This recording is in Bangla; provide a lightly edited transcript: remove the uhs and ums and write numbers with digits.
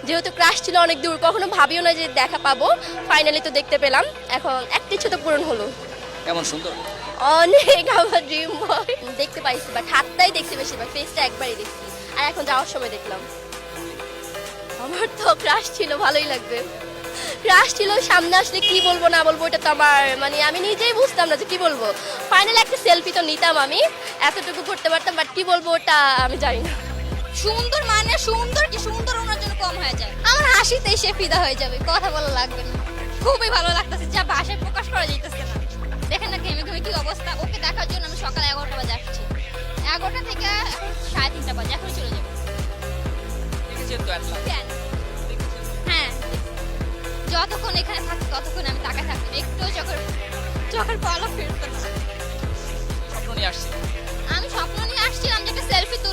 যেহেতু ক্রাশ ছিল অনেক দূর, কখনো ভাবিও না যে দেখা পাবো, ফাইনালি তো দেখতে পেলাম। এখন একটা ইচ্ছে তো পূরণ হলো। কেমন সুন্দর? অনেক আমার ড্রিম বয় দেখতে পাইছি, বাট হাতটাই দেখছি বেশিরভাগ, ফেসটা একবারই দেখছি। আর এখন যাওয়ার সময় দেখলাম। আমার তো ক্রাশ ছিল, ভালোই লাগবে। ক্রাশ ছিল, সামনে আসলে কি বলবো না বলবো এটা তো আমার মানে আমি নিজেই বুঝতাম না যে কি বলবো। ফাইনালি একটা সেলফি তো নিতাম, আমি এতটুকু করতে পারতাম, বাট কি বলবো ওটা আমি জানি না। সুন্দর মানে সুন্দর, কি সুন্দর ওনার জন্য কম হয়ে যায়। আমার হাসিতেই সে ফিদা হয়ে যাবে, কথা বলা লাগবে না। খুবই ভালো লাগতেছে, যা ভাষায় প্রকাশ করা যাইতেছে না। দেখেন না ঘেমে ঘেমে কি অবস্থা। ওকে দেখার জন্য আমি সকাল 11টা বাজে আসছি, 11টা থেকে এখন 3:30 বাজে, এখন চলে যাবো। দেখেছেন তো অ্যাটলাস? কেন? হ্যাঁ, যতক্ষণ এখানে থাকি ততক্ষণ আমি তাকায় থাকতাম, একটু চোখের পলক ফিরতো না। স্বপ্ন নিয়ে আসছি। আমি স্বপ্ন নিয়ে আসছিলাম যে একটা সেলফি